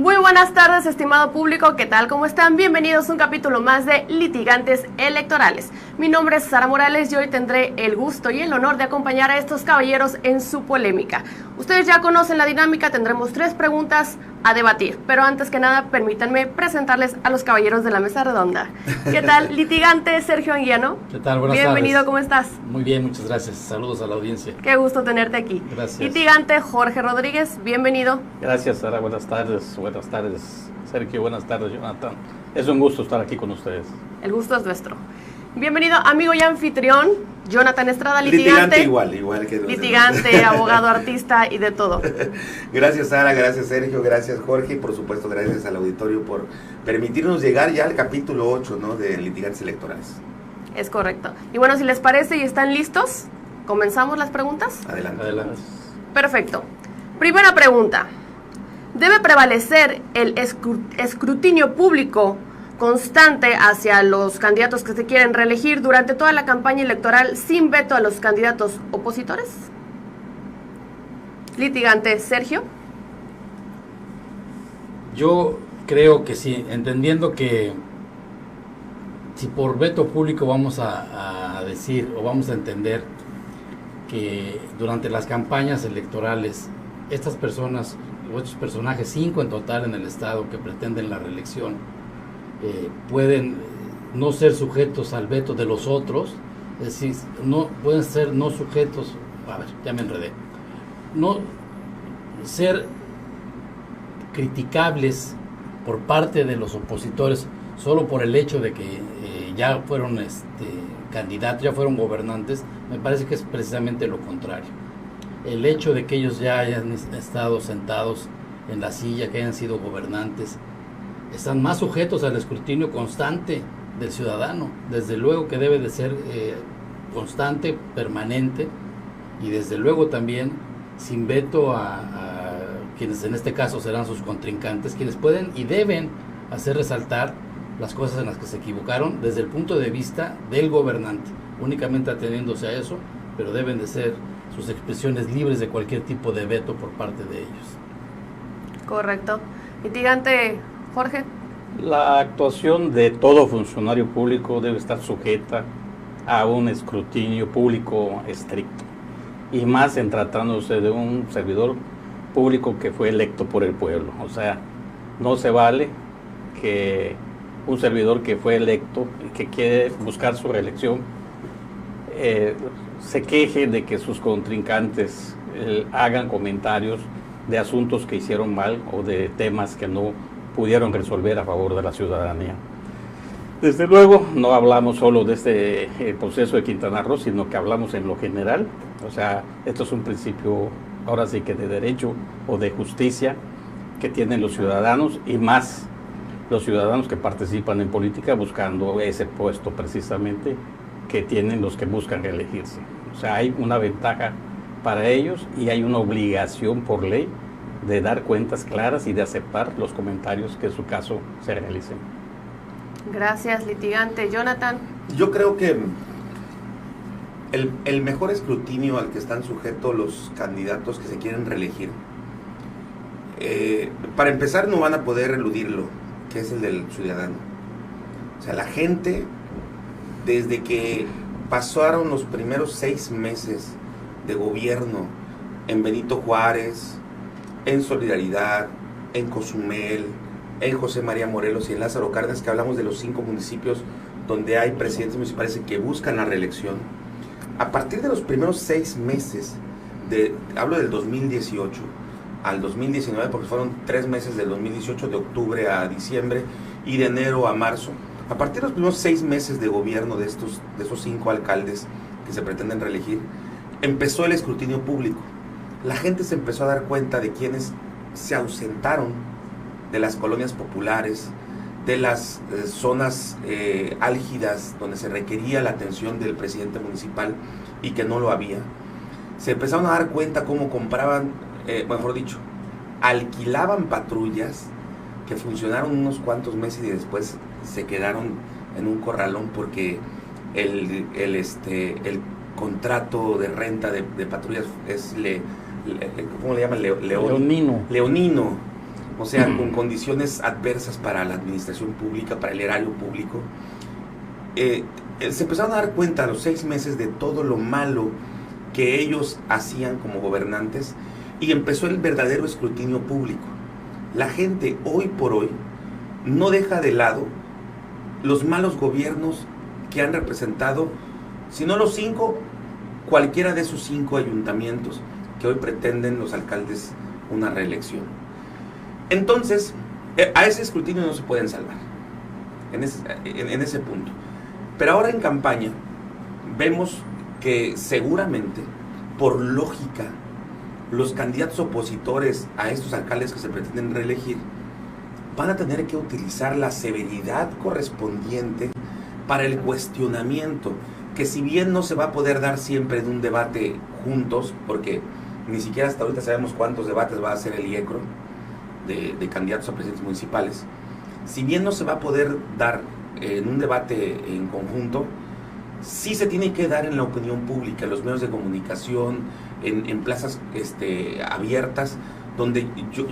Muy buenas tardes, estimado público, ¿qué tal? ¿Cómo están? Bienvenidos a un capítulo más de Litigantes Electorales. Mi nombre es Sara Morales y hoy tendré el gusto y el honor de acompañar a estos caballeros en su polémica. Ustedes ya conocen la dinámica, tendremos 3 preguntas a debatir, pero antes que nada, permítanme presentarles a los caballeros de la mesa redonda. ¿Qué tal? Litigante Sergio Anguiano. ¿Qué tal? Buenas Bienvenido, tardes. ¿Cómo estás? Muy bien, muchas gracias. Saludos a la audiencia. Qué gusto tenerte aquí. Gracias. Litigante Jorge Rodríguez, bienvenido. Gracias, Sara. Buenas tardes, Sergio. Buenas tardes, Jonathan. Es un gusto estar aquí con ustedes. El gusto es nuestro. Bienvenido, amigo y anfitrión, Jonathan Estrada, litigante. Igual que litigante, abogado, artista y de todo. Gracias, Sara, gracias, Sergio, gracias, Jorge, y por supuesto gracias al auditorio por permitirnos llegar ya al capítulo 8, ¿no?, de Litigantes Electorales. Es correcto. Y bueno, si les parece y están listos, ¿comenzamos las preguntas? Adelante. Perfecto. Primera pregunta. ¿Debe prevalecer el escrutinio público constante hacia los candidatos que se quieren reelegir durante toda la campaña electoral sin veto a los candidatos opositores? Litigante Sergio. Yo creo que sí, entendiendo que si por veto público vamos a decir o vamos a entender que durante las campañas electorales estas personas o estos personajes, 5 en total en el estado que pretenden la reelección, pueden no ser sujetos al veto de los otros, es decir, no pueden ser no sujetos, a ver, ya me enredé, no ser criticables por parte de los opositores solo por el hecho de que ya fueron candidatos, ya fueron gobernantes. Me parece que es precisamente lo contrario. El hecho de que ellos ya hayan estado sentados en la silla, que hayan sido gobernantes, están más sujetos al escrutinio constante del ciudadano. Desde luego que debe de ser constante, permanente, y desde luego también sin veto a quienes en este caso serán sus contrincantes, quienes pueden y deben hacer resaltar las cosas en las que se equivocaron desde el punto de vista del gobernante, únicamente ateniéndose a eso, pero deben de ser sus expresiones libres de cualquier tipo de veto por parte de ellos. Correcto. Litigante Jorge. La actuación de todo funcionario público debe estar sujeta a un escrutinio público estricto, y más en tratándose de un servidor público que fue electo por el pueblo. O sea, no se vale que un servidor que fue electo y que quiere buscar su reelección se queje de que sus contrincantes hagan comentarios de asuntos que hicieron mal o de temas que no pudieron resolver a favor de la ciudadanía. Desde luego, no hablamos solo de este proceso de Quintana Roo, sino que hablamos en lo general. O sea, esto es un principio, ahora sí que de derecho o de justicia que tienen los ciudadanos, y más los ciudadanos que participan en política buscando ese puesto precisamente que tienen los que buscan reelegirse. O sea, hay una ventaja para ellos y hay una obligación por ley de dar cuentas claras y de aceptar los comentarios que en su caso se realicen. Gracias, litigante. Jonathan. Yo creo que el mejor escrutinio al que están sujetos los candidatos que se quieren reelegir, para empezar, no van a poder eludirlo, que es el del ciudadano. O sea, la gente, desde que pasaron los primeros 6 meses de gobierno en Benito Juárez, en Solidaridad, en Cozumel, en José María Morelos y en Lázaro Cárdenas, que hablamos de los 5 municipios donde hay presidentes municipales que buscan la reelección, a partir de los primeros 6 meses, hablo del 2018 al 2019, porque fueron 3 meses del 2018, de octubre a diciembre y de enero a marzo. A partir de los primeros 6 meses de gobierno de esos 5 alcaldes que se pretenden reelegir, empezó el escrutinio público. La gente se empezó a dar cuenta de quienes se ausentaron de las colonias populares, de las zonas álgidas donde se requería la atención del presidente municipal y que no lo había. Se empezaron a dar cuenta cómo compraban, mejor dicho, alquilaban patrullas que funcionaron unos cuantos meses y después se quedaron en un corralón porque el contrato de renta de patrullas es ¿cómo le llaman? Leonino. Leonino. o sea, con condiciones adversas para la administración pública, para el erario público. Se empezaron a dar cuenta a los 6 meses de todo lo malo que ellos hacían como gobernantes y empezó el verdadero escrutinio público. La gente hoy por hoy no deja de lado los malos gobiernos que han representado, si no los 5, cualquiera de esos 5 ayuntamientos que hoy pretenden los alcaldes una reelección. Entonces, a ese escrutinio no se pueden salvar, en ese punto. Pero ahora en campaña vemos que seguramente, por lógica, los candidatos opositores a estos alcaldes que se pretenden reelegir van a tener que utilizar la severidad correspondiente para el cuestionamiento, que si bien no se va a poder dar siempre en un debate juntos, porque ni siquiera hasta ahorita sabemos cuántos debates va a hacer el IECRO de candidatos a presidentes municipales, si bien no se va a poder dar en un debate en conjunto, sí se tiene que dar en la opinión pública, en los medios de comunicación, en plazas abiertas, donde yo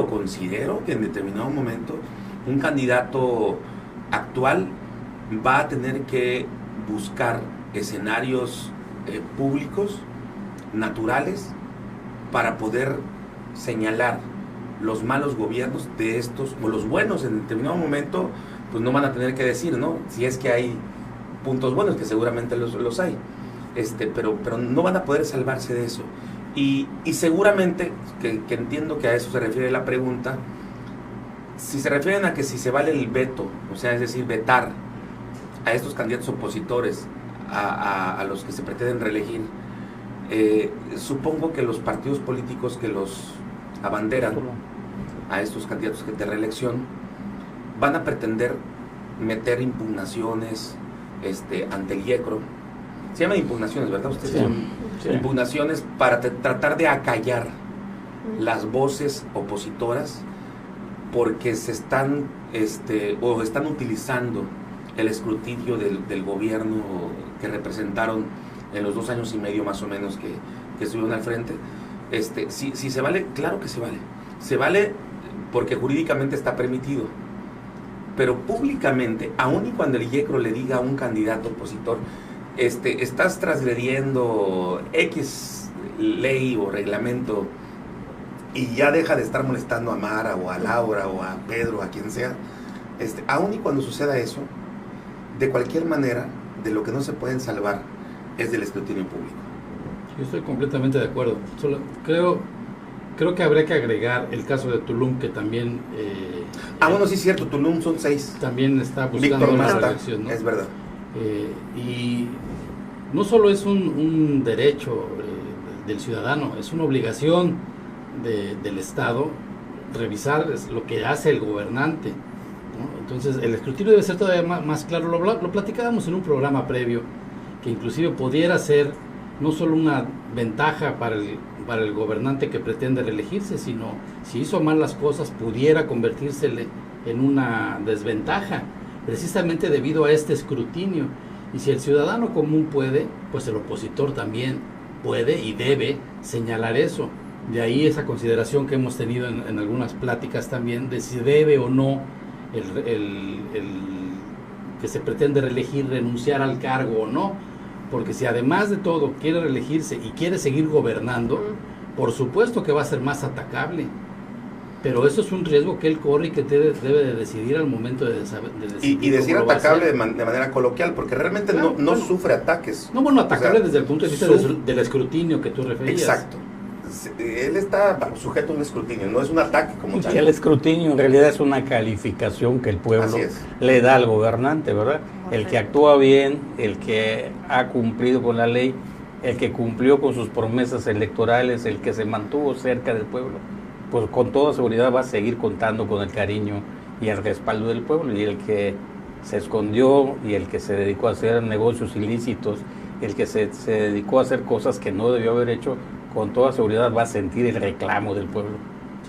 considero que en determinado momento un candidato actual va a tener que buscar escenarios públicos, naturales, para poder señalar los malos gobiernos de estos, o los buenos en determinado momento, pues no van a tener que decir, ¿no? Si es que hay puntos buenos, que seguramente los hay, pero no van a poder salvarse de eso. Y seguramente, que entiendo que a eso se refiere la pregunta, si se refieren a que si se vale el veto, o sea, es decir, vetar a estos candidatos opositores, a los que se pretenden reelegir, supongo que los partidos políticos que los abanderan a estos candidatos de reelección van a pretender meter impugnaciones ante el IECRO. Se llaman impugnaciones, ¿verdad? Ustedes Sí. Impugnaciones para tratar de acallar las voces opositoras, porque se están están utilizando el escrutinio del gobierno que representaron en los 2 años y medio más o menos que estuvieron al frente. Si se vale, claro que se vale. Se vale porque jurídicamente está permitido. Pero públicamente, aun y cuando el IECRO le diga a un candidato opositor, estás transgrediendo X ley o reglamento, y ya deja de estar molestando a Mara o a Laura o a Pedro, a quien sea, aun y cuando suceda eso, de cualquier manera, de lo que no se pueden salvar es del escrutinio público. Yo estoy completamente de acuerdo. Solo creo que habría que agregar el caso de Tulum, que también... bueno, sí es cierto, Tulum son 6. También está buscando Víctor una Mata, reelección, ¿no? es verdad. Y no solo es un derecho del ciudadano, es una obligación del Estado revisar lo que hace el gobernante, ¿no? Entonces el escrutinio debe ser todavía más claro. Lo platicábamos en un programa previo, que inclusive pudiera ser no solo una ventaja para el gobernante que pretende reelegirse, sino si hizo mal las cosas pudiera convertirse en una desventaja, precisamente debido a este escrutinio. Y si el ciudadano común puede, pues el opositor también puede y debe señalar eso. De ahí esa consideración que hemos tenido en algunas pláticas también, de si debe o no el que se pretende reelegir renunciar al cargo o no. Porque si además de todo quiere reelegirse y quiere seguir gobernando, por supuesto que va a ser más atacable. Pero eso es un riesgo que él corre y que debe de decidir al momento de decidir. Y decir atacable de manera coloquial, porque realmente no sufre ataques. No, bueno, atacable, o sea, desde el punto de vista del escrutinio que tú referías. Exacto. Él está sujeto a un escrutinio, no es un ataque como tal. Y el escrutinio en realidad es una calificación que el pueblo le da al gobernante, ¿verdad? El que actúa bien, el que ha cumplido con la ley, el que cumplió con sus promesas electorales, el que se mantuvo cerca del pueblo, pues con toda seguridad va a seguir contando con el cariño y el respaldo del pueblo. Y el que se escondió y el que se dedicó a hacer negocios ilícitos, el que se dedicó a hacer cosas que no debió haber hecho, con toda seguridad va a sentir el reclamo del pueblo.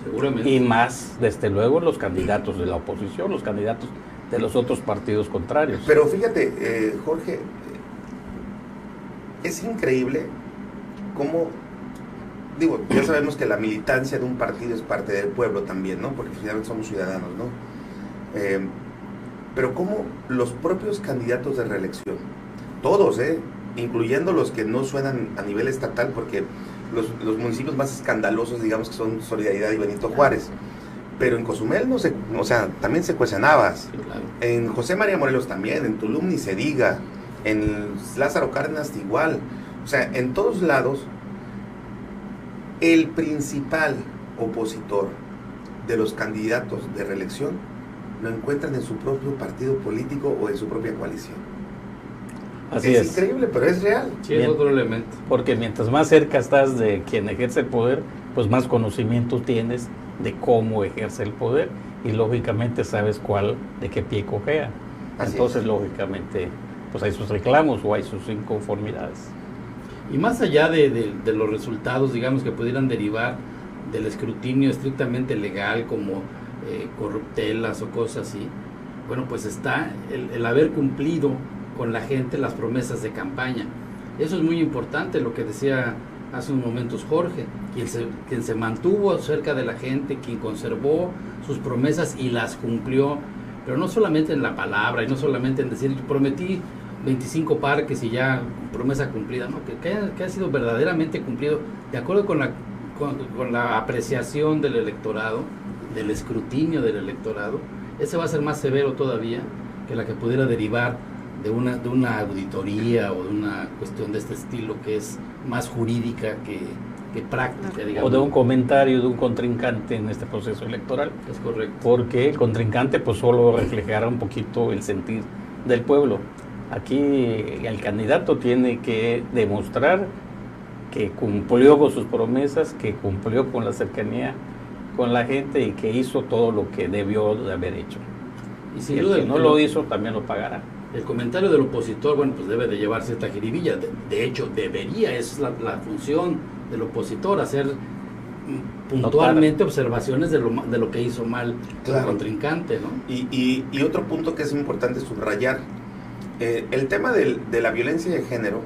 Seguramente. Y más, desde luego, los candidatos de la oposición, los candidatos de los otros partidos contrarios. Pero fíjate, Jorge, es increíble cómo digo, ya sabemos que la militancia de un partido es parte del pueblo también, ¿no? Porque finalmente somos ciudadanos, ¿no? Pero cómo los propios candidatos de reelección, todos, incluyendo los que no suenan a nivel estatal, porque los municipios más escandalosos, digamos, que son Solidaridad y Benito Juárez, pero en Cozumel no se, o sea, también se cuestionabas. Sí, claro. En José María Morelos también, en Tulum ni se diga, en Lázaro Cárdenas igual. O sea, en todos lados, el principal opositor de los candidatos de reelección lo encuentran en su propio partido político o en su propia coalición. Así es. Es increíble, pero es real. Sí, es otro elemento. Porque mientras más cerca estás de quien ejerce el poder, pues más conocimiento tienes de cómo ejerce el poder y lógicamente sabes de qué pie cojea. Entonces, lógicamente, pues hay sus reclamos o hay sus inconformidades. Y más allá de los resultados, digamos, que pudieran derivar del escrutinio estrictamente legal, como corruptelas o cosas así, bueno, pues está el haber cumplido con la gente las promesas de campaña. Eso es muy importante, lo que decía hace unos momentos Jorge, quien se mantuvo cerca de la gente, quien conservó sus promesas y las cumplió, pero no solamente en la palabra y no solamente en decir, prometí 25 parques y ya promesa cumplida, ¿no? que ha sido verdaderamente cumplido de acuerdo con la apreciación del electorado, del escrutinio del electorado. Ese va a ser más severo todavía que la que pudiera derivar de una auditoría o de una cuestión de este estilo, que es más jurídica que práctica, digamos. O de un comentario de un contrincante en este proceso electoral. Es correcto. Porque el contrincante pues solo reflejará un poquito el sentir del pueblo. Aquí el candidato tiene que demostrar que cumplió con sus promesas, que cumplió con la cercanía con la gente y que hizo todo lo que debió de haber hecho. Y si el que no lo hizo, también lo pagará. El comentario del opositor, bueno, pues debe de llevar cierta jiribilla. De hecho, debería, es la función del opositor, hacer puntualmente observaciones de lo que hizo mal el contrincante, ¿no? Y otro punto que es importante subrayar, el tema de la violencia de género,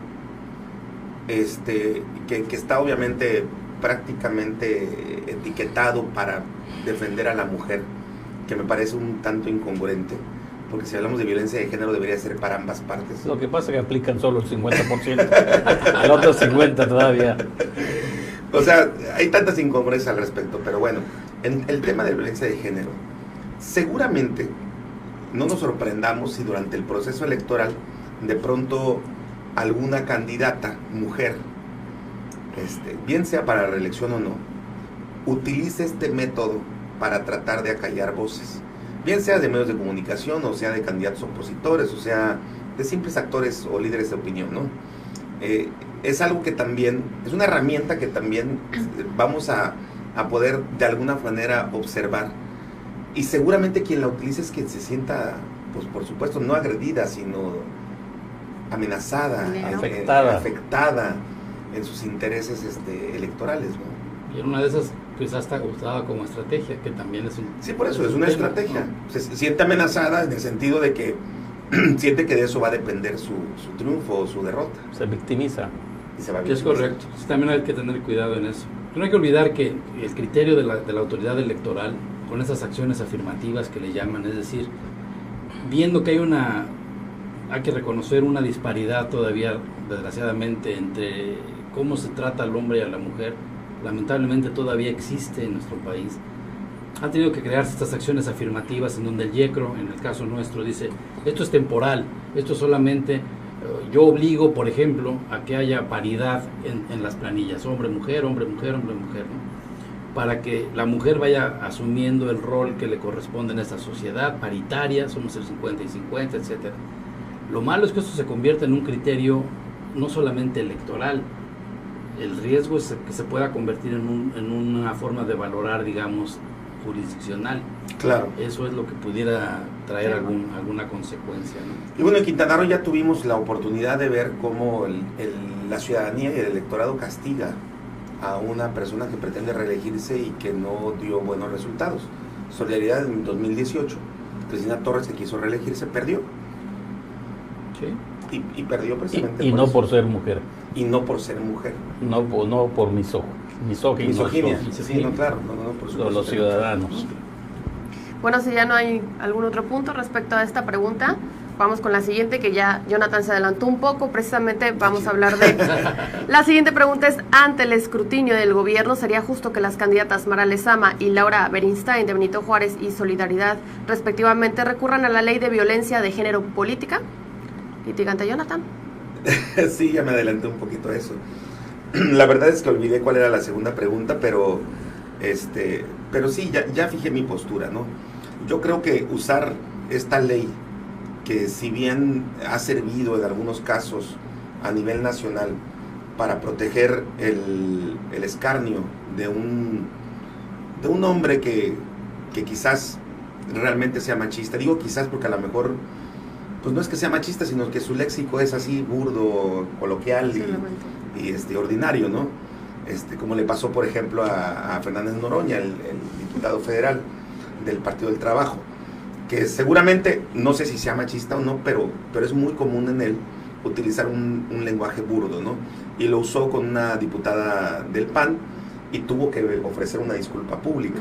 que está obviamente prácticamente etiquetado para defender a la mujer, que me parece un tanto incongruente, porque si hablamos de violencia de género debería ser para ambas partes. Lo que pasa es que aplican solo el 50%, el otro 50% todavía. O sea, hay tantas incongruencias al respecto, pero bueno, en el tema de violencia de género, seguramente no nos sorprendamos si durante el proceso electoral de pronto alguna candidata, mujer, bien sea para la reelección o no, utilice este método para tratar de acallar voces, bien sea de medios de comunicación, o sea de candidatos opositores, o sea de simples actores o líderes de opinión, ¿no? Es algo que también, es una herramienta que también vamos a poder de alguna manera observar, y seguramente quien la utilice es quien se sienta, pues por supuesto, no agredida, sino amenazada, afectada en sus intereses electorales, ¿no? Y en una de esas quizás está usada como estrategia, que también es un... Sí, por eso, es una estrategia. ¿No? Se siente amenazada en el sentido de que siente que de eso va a depender su triunfo o su derrota. Se victimiza. Y se va a victimizar. Es correcto. Sí, también hay que tener cuidado en eso. No hay que olvidar que el criterio de la autoridad electoral, con esas acciones afirmativas que le llaman, es decir, viendo que hay que reconocer una disparidad todavía, desgraciadamente, entre cómo se trata al hombre y a la mujer, lamentablemente todavía existe en nuestro país. Han tenido que crearse estas acciones afirmativas en donde el YECRO, en el caso nuestro, dice, esto es temporal, esto solamente, yo obligo, por ejemplo, a que haya paridad en las planillas, hombre-mujer, hombre-mujer, hombre-mujer, ¿no? Para que la mujer vaya asumiendo el rol que le corresponde en esta sociedad paritaria, somos el 50 y 50, etcétera. Lo malo es que esto se convierte en un criterio no solamente electoral. El riesgo es que se pueda convertir en una forma de valorar, digamos, jurisdiccional. Claro. Eso es lo que pudiera traer alguna consecuencia, ¿no? Y bueno, en Quintana Roo ya tuvimos la oportunidad de ver cómo la ciudadanía y el electorado castiga a una persona que pretende reelegirse y que no dio buenos resultados. Solidaridad en 2018, Cristina Torres, que quiso reelegirse, perdió. Sí. Y perdió precisamente y no por ser mujer. Y no por ser mujer. No por misógino. misóginos Sí, no, claro, no, por supuesto. los ciudadanos. Bueno, si ya no hay algún otro punto respecto a esta pregunta, vamos con la siguiente, que ya Jonathan se adelantó un poco. Precisamente vamos a hablar de... La siguiente pregunta es: ante el escrutinio del gobierno, ¿sería justo que las candidatas Mara Lezama y Laura Beristain, de Benito Juárez y Solidaridad, respectivamente, recurran a la ley de violencia de género política? Litigante Jonathan. Sí, ya me adelanté un poquito a eso. La verdad es que olvidé cuál era la segunda pregunta, pero sí, ya fijé mi postura, ¿no? Yo creo que usar esta ley, que si bien ha servido en algunos casos a nivel nacional para proteger el escarnio de un hombre que quizás realmente sea machista, digo quizás porque a lo mejor pues no es que sea machista, sino que su léxico es así burdo, coloquial y ordinario, ¿no? Como le pasó, por ejemplo, a Fernández Noroña, el diputado federal del Partido del Trabajo, que seguramente, no sé si sea machista o no, pero es muy común en él utilizar un lenguaje burdo, ¿no? Y lo usó con una diputada del PAN y tuvo que ofrecer una disculpa pública.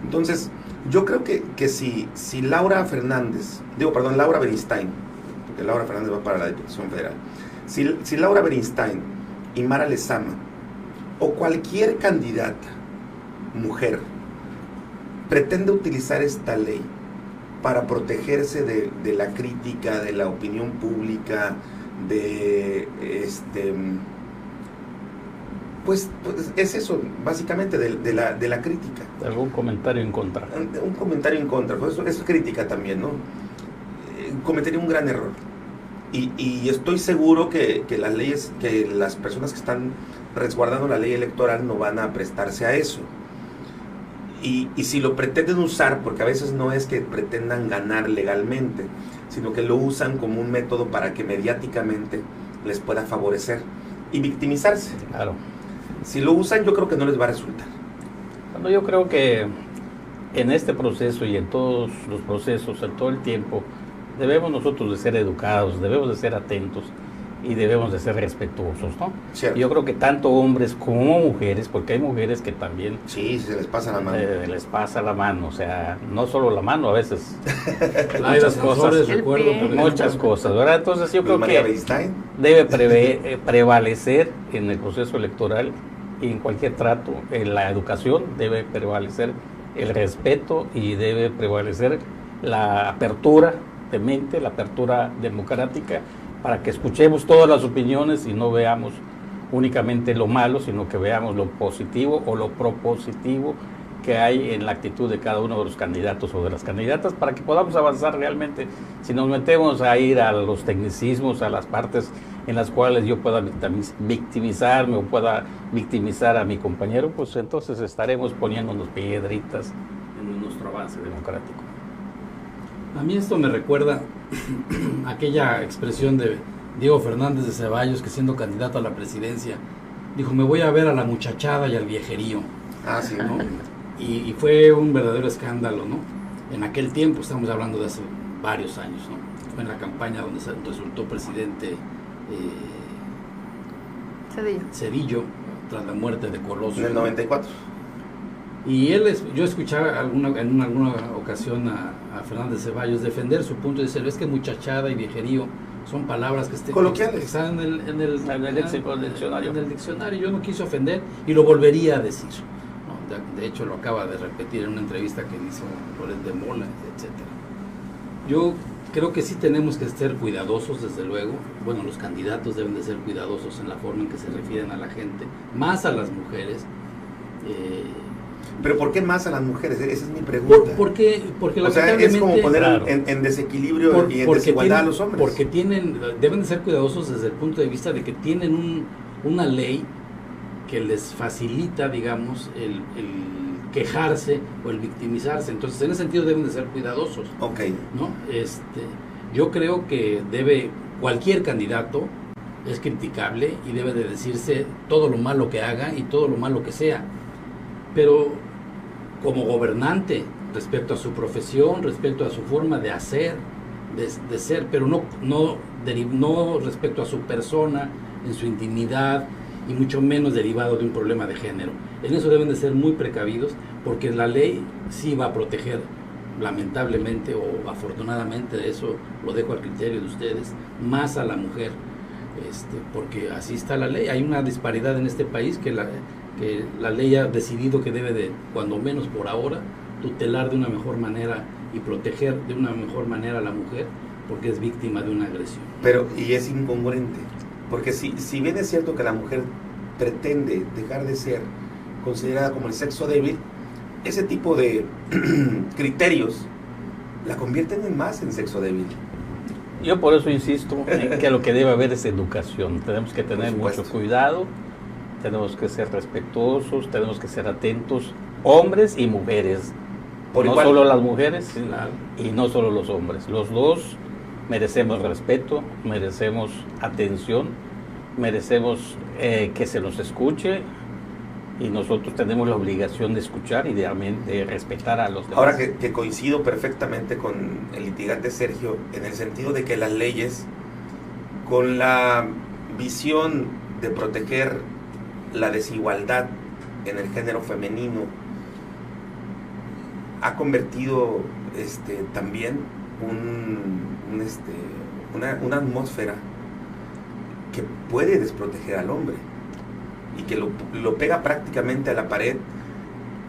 Entonces, yo creo que si Laura Beristain, porque Laura Fernández va para la Diputación Federal, si Laura Beristain y Mara Lezama o cualquier candidata mujer pretende utilizar esta ley para protegerse de la crítica, de la opinión pública, pues es eso, básicamente, de la crítica. ¿Algún comentario en contra? Un comentario en contra, pues eso es crítica también, ¿no? Cometería un gran error. Y estoy seguro que las leyes, que las personas que están resguardando la ley electoral no van a prestarse a eso. Y si lo pretenden usar, porque a veces no es que pretendan ganar legalmente, sino que lo usan como un método para que mediáticamente les pueda favorecer y victimizarse. Claro. Si lo usan, yo creo que no les va a resultar. Bueno, yo creo que en este proceso y en todos los procesos, en todo el tiempo, debemos nosotros de ser educados, debemos de ser atentos y debemos de ser respetuosos, ¿no? Cierto. Yo creo que tanto hombres como mujeres, porque hay mujeres que también... Sí, se les pasa la mano. Les pasa la mano, o sea, no solo la mano, a veces Muchas cosas, muchas cosas, ¿verdad? Entonces yo creo María que Beristain debe prevalecer en el proceso electoral y en cualquier trato, en la educación debe prevalecer el respeto y debe prevalecer la apertura de mente, la apertura democrática, para que escuchemos todas las opiniones y no veamos únicamente lo malo, sino que veamos lo positivo o lo propositivo que hay en la actitud de cada uno de los candidatos o de las candidatas, para que podamos avanzar realmente. Si nos metemos a ir a los tecnicismos, a las partes en las cuales yo pueda victimizarme o pueda victimizar a mi compañero, pues entonces estaremos poniéndonos piedritas en nuestro avance democrático. A mí esto me recuerda aquella expresión de Diego Fernández de Ceballos, que siendo candidato a la presidencia dijo: me voy a ver a la muchachada y al viejerío. Ah, sí, ¿no? Y fue un verdadero escándalo, ¿no? En aquel tiempo, estamos hablando de hace varios años, ¿no? Fue en la campaña donde resultó presidente Zedillo, tras la muerte de Colosio. En el 94. Y yo escuchaba en alguna ocasión a Fernández Ceballos defender su punto de decir: es que muchachada y viejerío son palabras que están en el léxico del diccionario. En el diccionario. Yo no quise ofender y lo volvería a decir, ¿no? De hecho, lo acaba de repetir en una entrevista que hizo Loret de Mola, etcétera. Yo creo que sí tenemos que ser cuidadosos, desde luego. Bueno, los candidatos deben de ser cuidadosos en la forma en que se refieren a la gente, más a las mujeres. ¿Pero por qué más a las mujeres? Esa es mi pregunta. Porque o sea, es como poner en desequilibrio y en desigualdad a los hombres. Porque deben de ser cuidadosos desde el punto de vista de que tienen una ley que les facilita, digamos, el quejarse o el victimizarse. Entonces, en ese sentido deben de ser cuidadosos. Ok. ¿No? Yo creo que cualquier candidato es criticable y debe de decirse todo lo malo que haga y todo lo malo que sea. Pero como gobernante, respecto a su profesión, respecto a su forma de hacer, de ser, pero no respecto a su persona, en su intimidad, y mucho menos derivado de un problema de género. En eso deben de ser muy precavidos, porque la ley sí va a proteger, lamentablemente o afortunadamente, eso lo dejo al criterio de ustedes, más a la mujer, porque así está la ley. Hay una disparidad en este país que la ley ha decidido que debe de, cuando menos por ahora, tutelar de una mejor manera y proteger de una mejor manera a la mujer, porque es víctima de una agresión. Pero, y es incongruente, porque si bien es cierto que la mujer pretende dejar de ser considerada como el sexo débil, ese tipo de criterios la convierten más en sexo débil. Yo por eso insisto en que lo que debe haber es educación. Tenemos que tener mucho cuidado, tenemos que ser respetuosos, tenemos que ser atentos, hombres y mujeres. Por no igual. Solo las mujeres y no solo los hombres. Los dos merecemos respeto, merecemos atención, merecemos que se nos escuche, y nosotros tenemos la obligación de escuchar y de respetar a los demás. Ahora que coincido perfectamente con el litigante Sergio, en el sentido de que las leyes, con la visión de proteger la desigualdad en el género femenino, ha convertido también una atmósfera que puede desproteger al hombre y que lo pega prácticamente a la pared,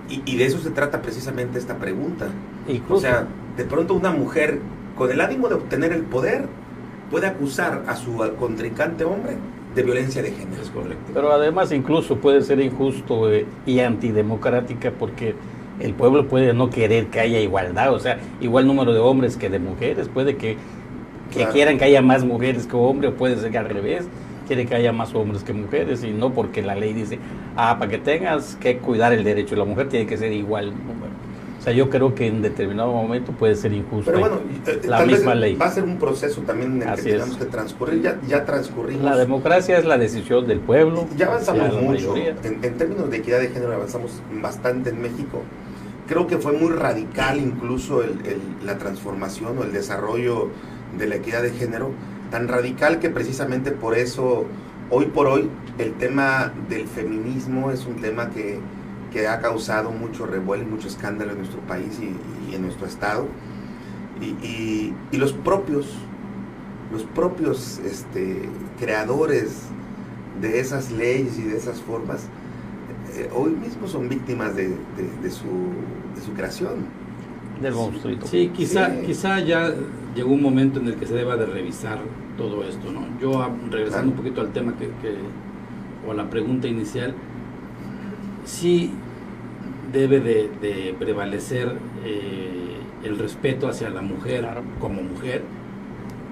y de eso se trata precisamente esta pregunta. Incluso, o sea, de pronto una mujer con el ánimo de obtener el poder puede acusar a su contrincante hombre de violencia de género. Es correcto. pero además incluso puede ser injusto y antidemocrática, porque el pueblo puede no querer que haya igualdad, o sea, igual número de hombres que de mujeres. Puede que Claro. quieran que haya más mujeres que hombres, o puede ser que al revés, quiere que haya más hombres que mujeres, y no porque la ley dice, para que tengas que cuidar el derecho de la mujer tiene que ser igual. O sea, yo creo que en determinado momento puede ser injusto. Pero bueno, la tal misma vez ley. va a ser un proceso también en el Así que tenemos es. que transcurrir. Ya transcurrimos. La democracia es la decisión del pueblo. Ya avanzamos la mucho. mayoría. En términos de equidad de género avanzamos bastante en México. Creo que fue muy radical incluso la transformación o el desarrollo de la equidad de género, tan radical que precisamente por eso, hoy por hoy, el tema del feminismo es un tema que ha causado mucho revuelo y mucho escándalo en nuestro país y en nuestro estado. Y los propios creadores de esas leyes y de esas formas, hoy mismo son víctimas de su creación. Del monstruito. Sí, quizá ya llegó un momento en el que se deba de revisar todo esto, ¿no? Yo, regresando un poquito al tema o a la pregunta inicial, sí debe de prevalecer el respeto hacia la mujer como mujer,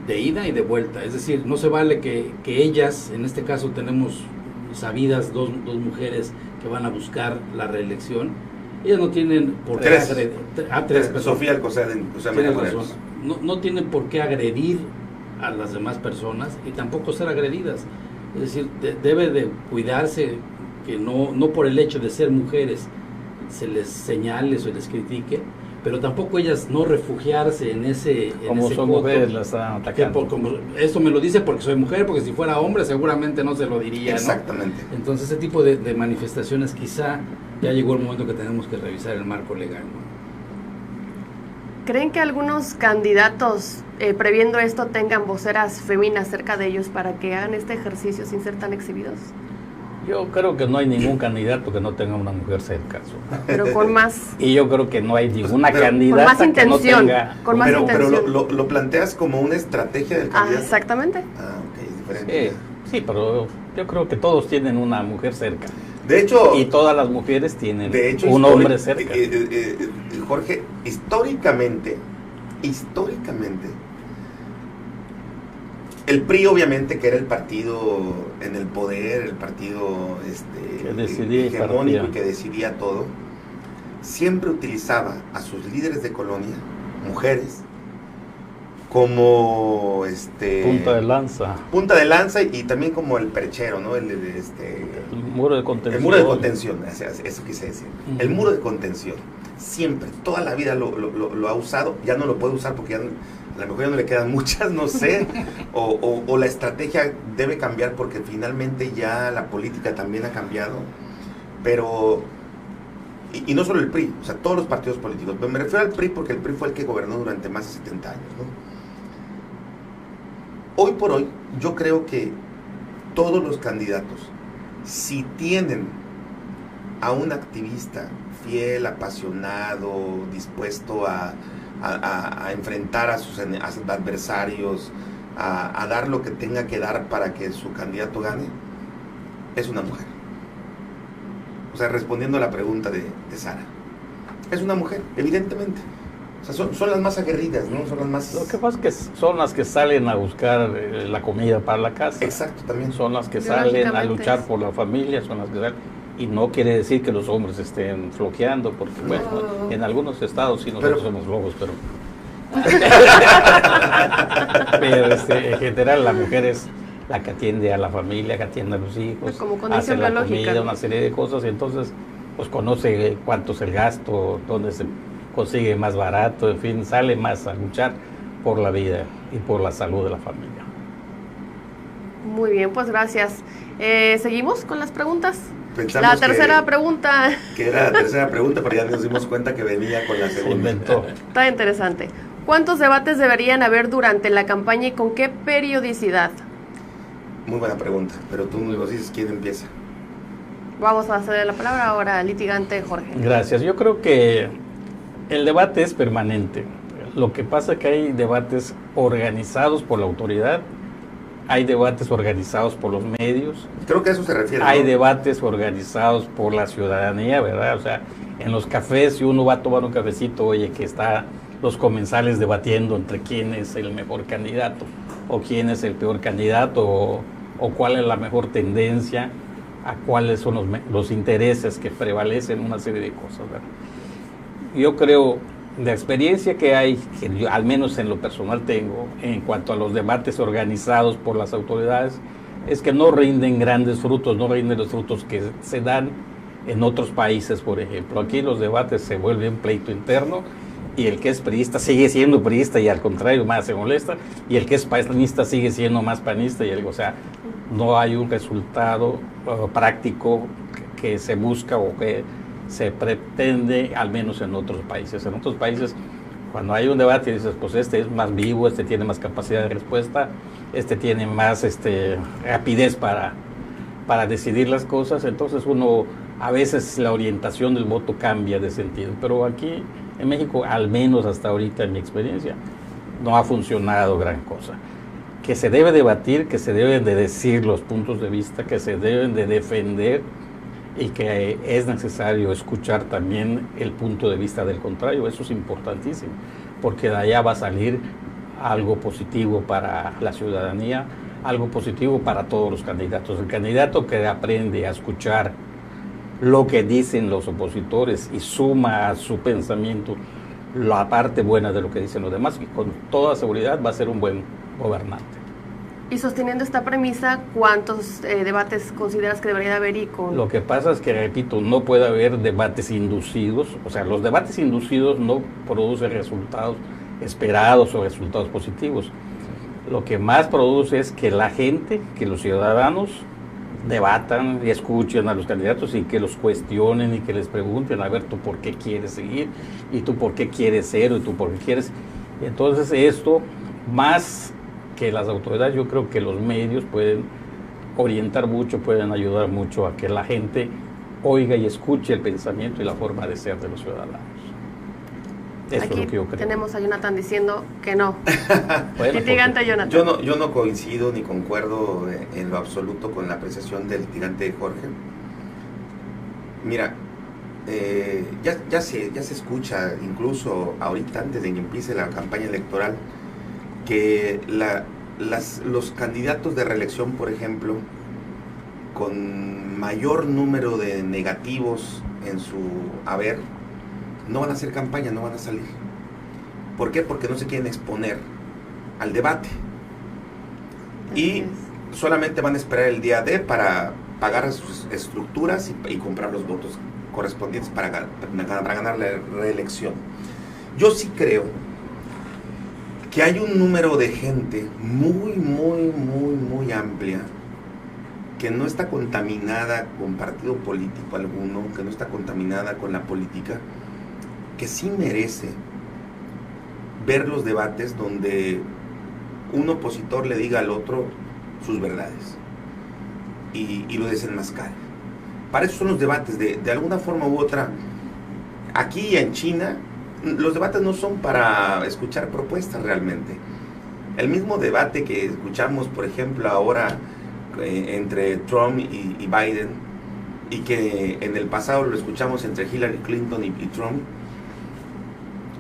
de ida y de vuelta. Es decir, no se vale que ellas, en este caso tenemos sabidas dos mujeres que van a buscar la reelección, ellas no tienen por qué agredir. Sofía Alcocer, no tienen por qué agredir a las demás personas y tampoco ser agredidas. Es decir, debe de cuidarse que no por el hecho de ser mujeres se les señale o se les critique, pero tampoco ellas no refugiarse en ese Como ese son coto, mujeres, las están atacando. Esto me lo dice porque soy mujer, porque si fuera hombre seguramente no se lo diría, ¿no? Exactamente. Entonces ese tipo de manifestaciones quizá ya llegó el momento que tenemos que revisar el marco legal, ¿no? ¿Creen que algunos candidatos, previendo esto, tengan voceras féminas cerca de ellos para que hagan este ejercicio sin ser tan exhibidos? Yo creo que no hay ningún candidato que no tenga una mujer cerca. Pero con más... Y yo creo que no hay ninguna Pero, candidata con más intención, que no tenga... con más Pero intención. lo planteas como una estrategia del candidato. Exactamente. Ok, es diferente. Sí, pero yo creo que todos tienen una mujer cerca. De hecho, Y todas las mujeres tienen un históric- hombre cerca. Jorge, históricamente, el PRI obviamente, que era el partido en el poder, el partido Que decidía y hegemónico partía. y que decidía todo, siempre utilizaba a sus líderes de colonia, mujeres, como Punta de lanza. y también como el perchero, ¿no? El muro de contención. El muro de contención, eso quise decir. El muro de contención, siempre, toda la vida lo ha usado, ya no lo puede usar porque A lo mejor ya no le quedan muchas, no sé, o la estrategia debe cambiar porque finalmente ya la política también ha cambiado, pero, y no solo el PRI, o sea, todos los partidos políticos, pero me refiero al PRI porque el PRI fue el que gobernó durante más de 70 años, ¿no? Hoy por hoy, yo creo que todos los candidatos, si tienen a un activista fiel, apasionado, dispuesto a enfrentar a sus adversarios, a dar lo que tenga que dar para que su candidato gane, es una mujer. O sea, respondiendo a la pregunta de Sara, es una mujer, evidentemente. O sea, son las más aguerridas, ¿no? Son las más... Lo que pasa es que son las que salen a buscar la comida para la casa. Exacto, también. Son las que salen a luchar por la familia, son las que salen... Y no quiere decir que los hombres estén floqueando, porque bueno, en algunos estados sí nosotros somos lobos, pero... pero en general la mujer es la que atiende a la familia, que atiende a los hijos, hace la comida, una serie de cosas, y entonces pues conoce cuánto es el gasto, dónde se consigue más barato, en fin, sale más a luchar por la vida y por la salud de la familia. Muy bien, pues gracias. ¿Seguimos con las preguntas? Pensamos la tercera pregunta. Que era la tercera pregunta, pero ya nos dimos cuenta que venía con la segunda. Está interesante. ¿Cuántos debates deberían haber durante la campaña y con qué periodicidad? Muy buena pregunta, pero tú nos dices quién empieza. Vamos a ceder la palabra ahora al litigante Jorge. Gracias. Yo creo que el debate es permanente. Lo que pasa es que hay debates organizados por la autoridad, hay debates organizados por los medios. Creo que a eso se refiere. Hay ¿no? debates organizados por la ciudadanía, ¿verdad? O sea, en los cafés, si uno va a tomar un cafecito, oye, que está los comensales debatiendo entre quién es el mejor candidato, o quién es el peor candidato, o cuál es la mejor tendencia, a cuáles son los intereses que prevalecen, una serie de cosas, ¿verdad? Yo creo, la experiencia que hay, que yo, al menos en lo personal tengo, en cuanto a los debates organizados por las autoridades, es que no rinden grandes frutos, no rinden los frutos que se dan en otros países, por ejemplo. Aquí los debates se vuelven un pleito interno, y el que es priista sigue siendo priista y al contrario más se molesta, y el que es panista sigue siendo más panista, o sea, no hay un resultado práctico que se busca o que se pretende, al menos en otros países. En otros países, cuando hay un debate, dices, pues este es más vivo, este tiene más capacidad de respuesta, este tiene más rapidez para decidir las cosas, entonces uno, a veces la orientación del voto cambia de sentido, pero aquí en México, al menos hasta ahorita en mi experiencia, no ha funcionado gran cosa. Que se debe debatir, que se deben de decir los puntos de vista, que se deben de defender, y que es necesario escuchar también el punto de vista del contrario. Eso es importantísimo, porque de allá va a salir algo positivo para la ciudadanía, algo positivo para todos los candidatos. El candidato que aprende a escuchar lo que dicen los opositores y suma a su pensamiento la parte buena de lo que dicen los demás, y con toda seguridad va a ser un buen gobernante. Y sosteniendo esta premisa, ¿cuántos debates consideras que debería haber y con...? Lo que pasa es que, repito, no puede haber debates inducidos, o sea, los debates inducidos no producen resultados esperados o resultados positivos. Lo que más produce es que la gente, que los ciudadanos debatan y escuchen a los candidatos y que los cuestionen y que les pregunten, a ver, tú por qué quieres seguir, y tú por qué quieres ser, y tú por qué quieres... Entonces esto, más que las autoridades, yo creo que los medios pueden orientar mucho, pueden ayudar mucho a que la gente oiga y escuche el pensamiento y la forma de ser de los ciudadanos. Eso Aquí es lo que yo creo. Tenemos a Jonathan diciendo que no. Bueno, litigante Jonathan. Yo no coincido ni concuerdo en lo absoluto con la apreciación del litigante Jorge. Mira, ya se escucha, incluso ahorita, antes de que empiece la campaña electoral, que los candidatos de reelección, por ejemplo, con mayor número de negativos en su haber, no van a hacer campaña, no van a salir. ¿Por qué? Porque no se quieren exponer al debate. Y solamente van a esperar el día D para pagar sus estructuras y comprar los votos correspondientes para ganar la reelección. Yo sí creo que hay un número de gente muy amplia que no está contaminada con partido político alguno, que no está contaminada con la política, que sí merece ver los debates donde un opositor le diga al otro sus verdades y lo desenmascare. Para eso son los debates, de alguna forma u otra. Aquí en China, los debates no son para escuchar propuestas realmente. El mismo debate que escuchamos, por ejemplo, ahora entre Trump y Biden, y que en el pasado lo escuchamos entre Hillary Clinton y Trump,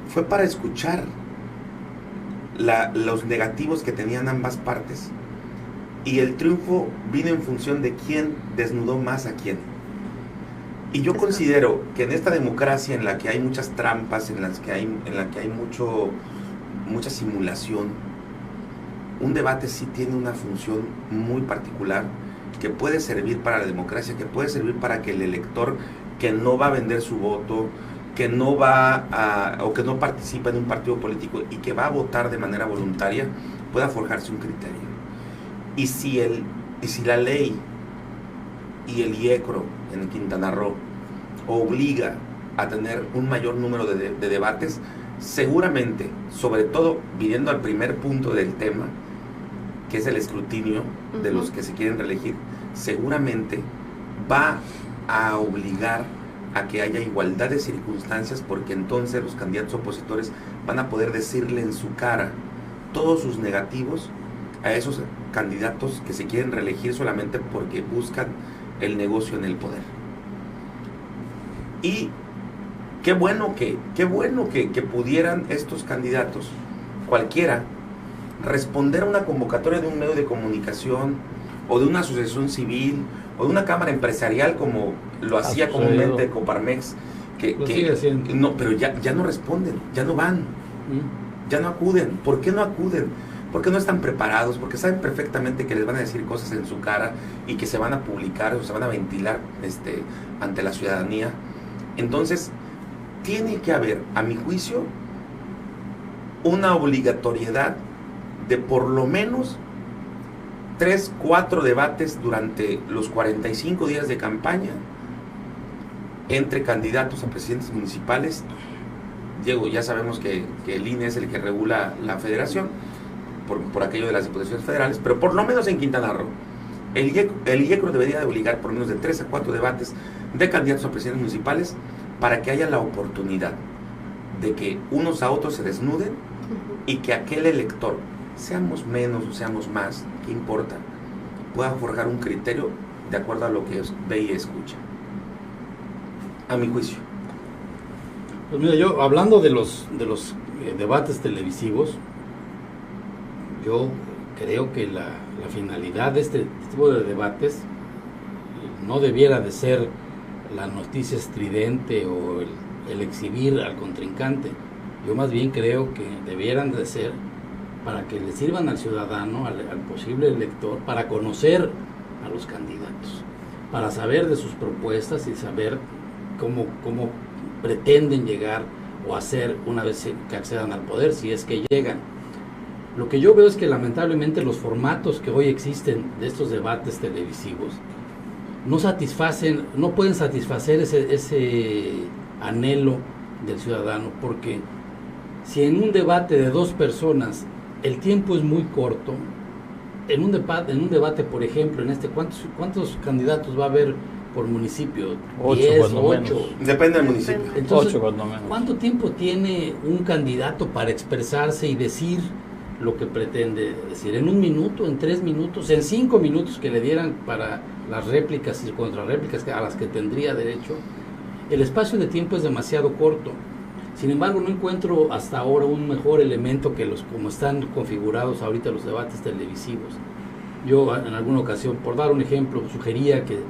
fue para escuchar los negativos que tenían ambas partes. Y el triunfo vino en función de quién desnudó más a quién. Y yo considero que en esta democracia en la que hay muchas trampas, en la que hay mucha simulación, un debate sí tiene una función muy particular que puede servir para la democracia, que puede servir para que el elector que no va a vender su voto, que no o que no participa en un partido político y que va a votar de manera voluntaria, pueda forjarse un criterio. Y si la ley y el IECRO en Quintana Roo obliga a tener un mayor número de debates, seguramente, sobre todo viniendo al primer punto del tema, que es el escrutinio de los que se quieren reelegir, seguramente va a obligar a que haya igualdad de circunstancias, porque entonces los candidatos opositores van a poder decirle en su cara todos sus negativos a esos candidatos que se quieren reelegir solamente porque buscan el negocio en el poder. Y qué bueno que pudieran estos candidatos, cualquiera, responder a una convocatoria de un medio de comunicación o de una asociación civil o de una cámara empresarial, como lo hacía comúnmente Coparmex, no, pero ya no responden, ya no van, ya no acuden. ¿Por qué no acuden? Porque no están preparados, porque saben perfectamente que les van a decir cosas en su cara y que se van a publicar o se van a ventilar ante la ciudadanía. Entonces, tiene que haber, a mi juicio, una obligatoriedad de por lo menos 3, 4 debates durante los 45 días de campaña entre candidatos a presidentes municipales. Diego, ya sabemos que el INE es el que regula la federación por aquello de las diputaciones federales, pero por lo menos en Quintana Roo el IECRO debería de obligar por lo menos de 3 a 4 debates de candidatos a presidentes municipales para que haya la oportunidad de que unos a otros se desnuden y que aquel elector, seamos menos o seamos más, ¿qué importa?, pueda forjar un criterio de acuerdo a lo que ve y escucha, a mi juicio. Pues mira, yo hablando de los debates televisivos, yo creo que la finalidad de este tipo de debates no debiera de ser la noticia estridente o el exhibir al contrincante. Yo más bien creo que debieran de ser para que le sirvan al ciudadano, al posible elector, para conocer a los candidatos, para saber de sus propuestas y saber cómo pretenden llegar o hacer una vez que accedan al poder, si es que llegan. Lo que yo veo es que lamentablemente los formatos que hoy existen de estos debates televisivos no pueden satisfacer ese anhelo del ciudadano, porque si en un debate de 2 personas el tiempo es muy corto, en un debate, por ejemplo, ¿cuántos candidatos va a haber por municipio? 10, 8. Depende del municipio. Entonces, 8 cuando menos. ¿Cuánto tiempo tiene un candidato para expresarse y decir lo que pretende decir? ¿En 1 minuto, en 3 minutos, en 5 minutos que le dieran para las réplicas y contrarréplicas a las que tendría derecho? El espacio de tiempo es demasiado corto. Sin embargo, no encuentro hasta ahora un mejor elemento que como están configurados ahorita los debates televisivos. Yo en alguna ocasión, por dar un ejemplo, sugería que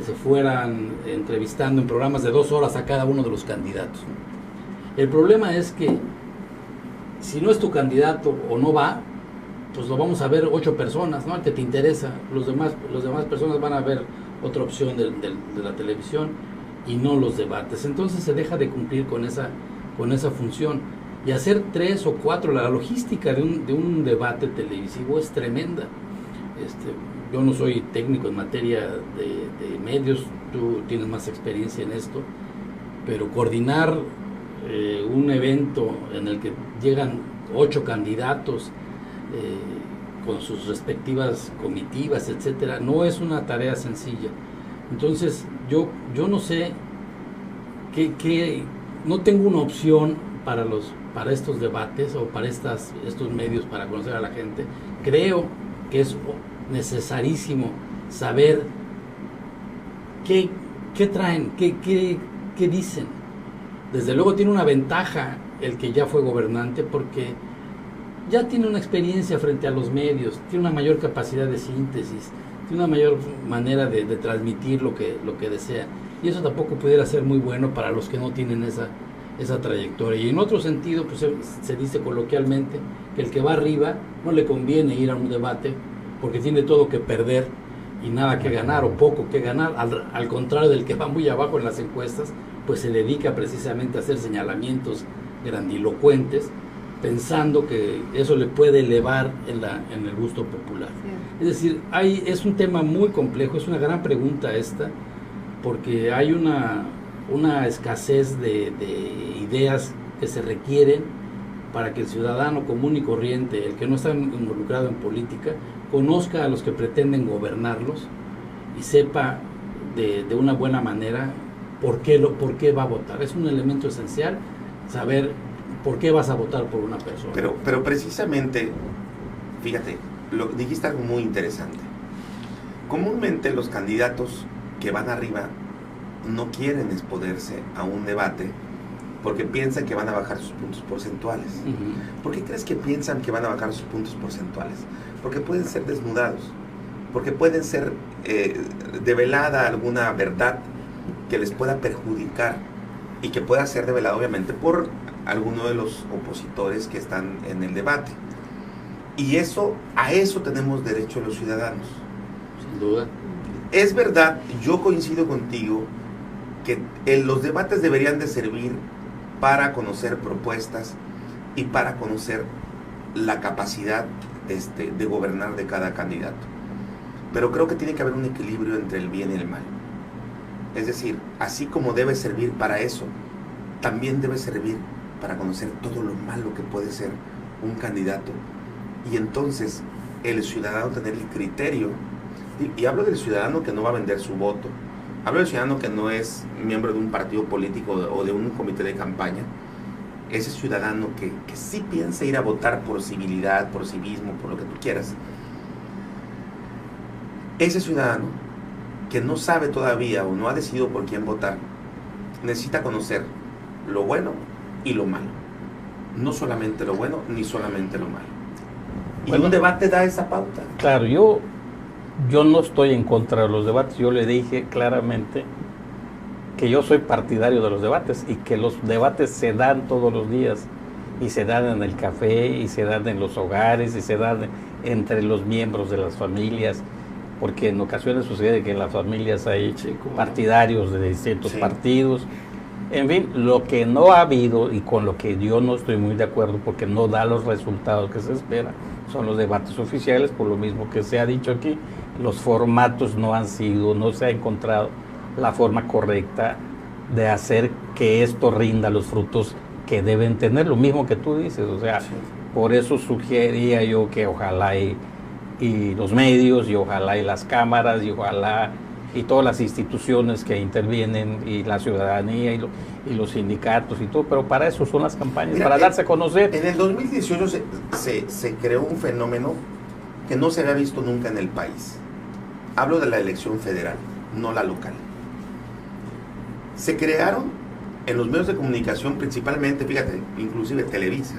se fueran entrevistando en programas de 2 horas a cada uno de los candidatos. El problema es que si no es tu candidato o no va, pues lo vamos a ver 8 personas, ¿no? El que te interesa. Los demás personas van a ver otra opción de la televisión y no los debates. Entonces se deja de cumplir con esa función. y hacer 3 o 4, la logística de un debate televisivo es tremenda. Yo no soy técnico en materia de medios, tú tienes más experiencia en esto, pero coordinar un evento en el que llegan 8 candidatos con sus respectivas comitivas, etcétera, no es una tarea sencilla. Entonces yo no sé no tengo una opción para estos debates o para estos medios para conocer a la gente. Creo que es necesarísimo saber qué traen, qué dicen. Desde luego tiene una ventaja el que ya fue gobernante, porque ya tiene una experiencia frente a los medios, tiene una mayor capacidad de síntesis, tiene una mayor manera de transmitir lo que desea, y eso tampoco pudiera ser muy bueno para los que no tienen esa trayectoria. Y en otro sentido, pues se dice coloquialmente que el que va arriba no le conviene ir a un debate porque tiene todo que perder y nada que ganar o poco que ganar, al contrario del que va muy abajo en las encuestas, pues se dedica precisamente a hacer señalamientos grandilocuentes, pensando que eso le puede elevar en el gusto popular. Sí. Es decir, es un tema muy complejo, es una gran pregunta esta, porque hay una escasez de ideas que se requieren para que el ciudadano común y corriente, el que no está involucrado en política, conozca a los que pretenden gobernarlos y sepa de una buena manera por qué va a votar. Es un elemento esencial saber por qué vas a votar por una persona. Pero precisamente, fíjate, dijiste algo muy interesante. Comúnmente los candidatos que van arriba no quieren exponerse a un debate porque piensan que van a bajar sus puntos porcentuales. ¿Por qué crees que piensan que van a bajar sus puntos porcentuales? Porque pueden ser desnudados, porque pueden ser develada alguna verdad que les pueda perjudicar y que pueda ser develada obviamente por alguno de los opositores que están en el debate. Y a eso tenemos derecho los ciudadanos. Sin duda. Es verdad, yo coincido contigo que los debates deberían de servir para conocer propuestas y para conocer la capacidad de gobernar de cada candidato. Pero creo que tiene que haber un equilibrio entre el bien y el mal. Es decir, así como debe servir para eso, también debe servir para conocer todo lo malo que puede ser un candidato. Y entonces el ciudadano tener el criterio, y hablo del ciudadano que no va a vender su voto, hablo del ciudadano que no es miembro de un partido político o de un comité de campaña, ese ciudadano que sí piensa ir a votar por civilidad, por civismo, por lo que tú quieras. Ese ciudadano que no sabe todavía o no ha decidido por quién votar, necesita conocer lo bueno y lo malo. No solamente lo bueno, ni solamente lo malo. Y bueno, un debate da esa pauta. Claro, yo no estoy en contra de los debates. Yo le dije claramente que yo soy partidario de los debates y que los debates se dan todos los días, y se dan en el café, y se dan en los hogares, y se dan entre los miembros de las familias, porque en ocasiones sucede que en las familias hay partidarios de distintos partidos. En fin, lo que no ha habido y con lo que yo no estoy muy de acuerdo, porque no da los resultados que se espera, son los debates oficiales. Por lo mismo que se ha dicho aquí, los formatos no se ha encontrado la forma correcta de hacer que esto rinda los frutos que deben tener, lo mismo que tú dices. O sea, por eso sugería yo que ojalá y los medios, y ojalá y las cámaras, y ojalá y todas las instituciones que intervienen, y la ciudadanía, y los sindicatos y todo, pero para eso son las campañas. Mira, para darse a conocer. En el 2018 se creó un fenómeno que no se había visto nunca en el país. Hablo de la elección federal, no la local. Se crearon en los medios de comunicación, principalmente, fíjate, inclusive Televisa,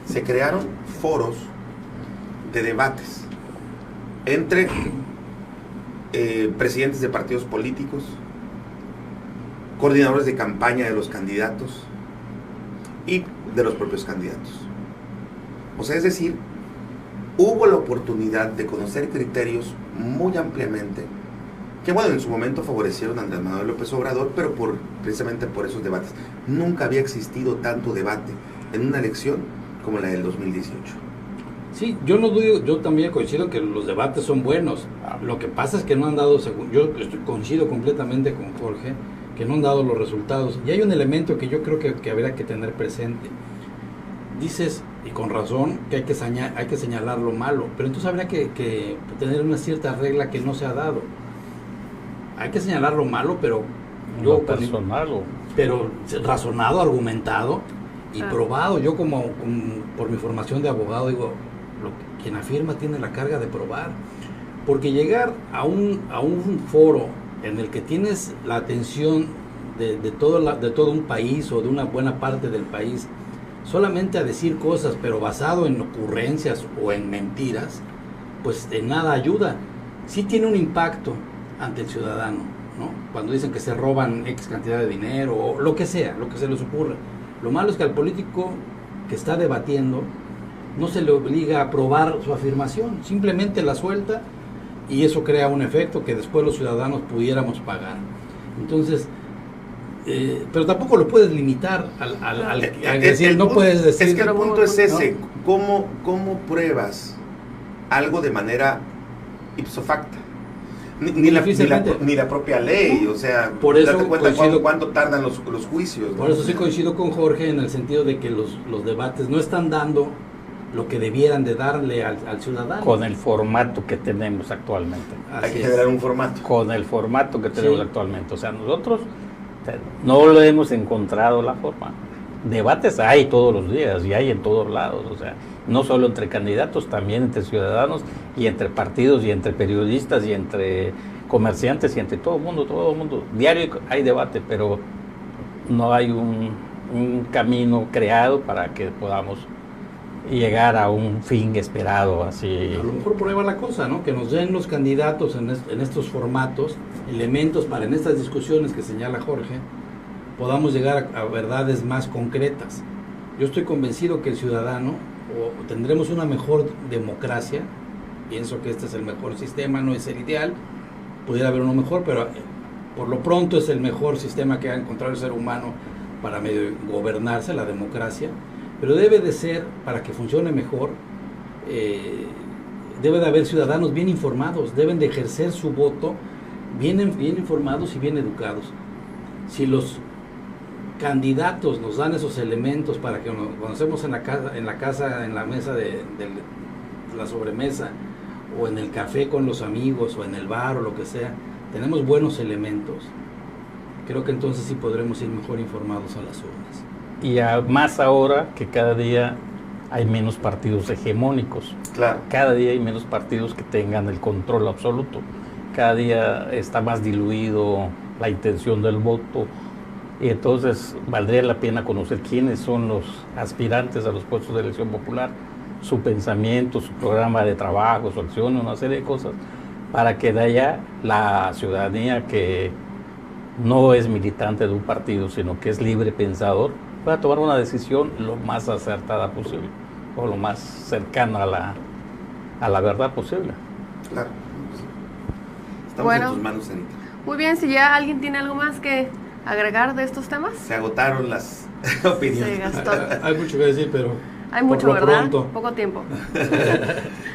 se crearon foros de debates entre presidentes de partidos políticos, coordinadores de campaña de los candidatos y de los propios candidatos. O sea, es decir, hubo la oportunidad de conocer criterios muy ampliamente, que bueno, en su momento favorecieron a Andrés Manuel López Obrador, pero precisamente por esos debates. Nunca había existido tanto debate en una elección como la del 2018. Sí, yo no dudo, yo también coincido que los debates son buenos. Lo que pasa es que no han dado, coincido completamente con Jorge, que no han dado los resultados. Y hay un elemento que yo creo que habría que tener presente. Dices, y con razón, que hay que señalar lo malo, pero entonces habría que tener una cierta regla que no se ha dado. Hay que señalar lo malo, pero yo personal, pero razonado, argumentado y probado. Yo como por mi formación de abogado digo, quien afirma tiene la carga de probar, porque llegar a un foro en el que tienes la atención de todo un país o de una buena parte del país solamente a decir cosas, pero basado en ocurrencias o en mentiras, pues de nada ayuda. Sí tiene un impacto ante el ciudadano, ¿no? Cuando dicen que se roban X cantidad de dinero o lo que sea, lo que se les ocurra. Lo malo es que al político que está debatiendo no se le obliga a probar su afirmación, simplemente la suelta y eso crea un efecto que después los ciudadanos pudiéramos pagar. Entonces, pero tampoco lo puedes limitar al decir, no puedes decir... Es que el punto es ese, ¿no? ¿Cómo pruebas algo de manera ipso facto? Ni la propia ley, o sea, por eso date cuenta cuánto tardan los juicios, ¿no? Por eso sí coincido con Jorge en el sentido de que los debates no están dando lo que debieran de darle al ciudadano. Con el formato que tenemos actualmente. Hay que generar un formato. Con el formato que tenemos actualmente. O sea, nosotros no lo hemos encontrado la forma. Debates hay todos los días y hay en todos lados, o sea, no solo entre candidatos, también entre ciudadanos y entre partidos y entre periodistas y entre comerciantes y entre todo el mundo. Diario hay debate, pero no hay un camino creado para que podamos llegar a un fin esperado, así. A lo mejor por ahí va la cosa, ¿no? Que nos den los candidatos en estos formatos, elementos para en estas discusiones que señala Jorge, podamos llegar a verdades más concretas. Yo estoy convencido que el ciudadano, o tendremos una mejor democracia, pienso que este es el mejor sistema, no es el ideal, pudiera haber uno mejor, pero por lo pronto es el mejor sistema que ha encontrado el ser humano para medio gobernarse, la democracia, pero debe de ser, para que funcione mejor, debe de haber ciudadanos bien informados, deben de ejercer su voto bien informados y bien educados. Si los candidatos nos dan esos elementos para que cuando estemos en la casa, en la mesa de la sobremesa, o en el café con los amigos, o en el bar, o lo que sea, tenemos buenos elementos, creo que entonces sí podremos ir mejor informados a las urnas. Y más ahora que cada día hay menos partidos hegemónicos. Claro. Cada día hay menos partidos que tengan el control absoluto. Cada día está más diluido la intención del voto. Y entonces valdría la pena conocer quiénes son los aspirantes a los puestos de elección popular, su pensamiento, su programa de trabajo, su acción, una serie de cosas, para que de allá la ciudadanía que no es militante de un partido, sino que es libre pensador, pueda tomar una decisión lo más acertada posible, o lo más cercana a la verdad posible. Claro. Estamos en tus manos, Anita. Muy bien, si ya alguien tiene algo más que agregar de estos temas. Se agotaron las opiniones. Se gastó. Hay mucho que decir, pero hay mucho, ¿verdad? Poco tiempo.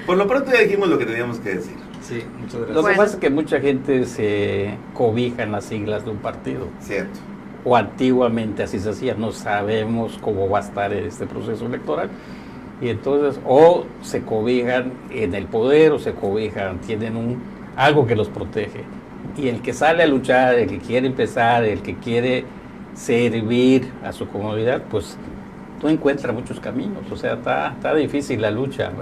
Por lo pronto ya dijimos lo que teníamos que decir. Sí, muchas gracias. Lo que pasa es que mucha gente se cobija en las siglas de un partido. Cierto. O antiguamente así se hacía, no sabemos cómo va a estar este proceso electoral. Y entonces, o se cobijan en el poder, o se cobijan, tienen algo que los protege. Y el que sale a luchar, el que quiere empezar, el que quiere servir a su comunidad, pues no encuentra muchos caminos. O sea, está difícil la lucha.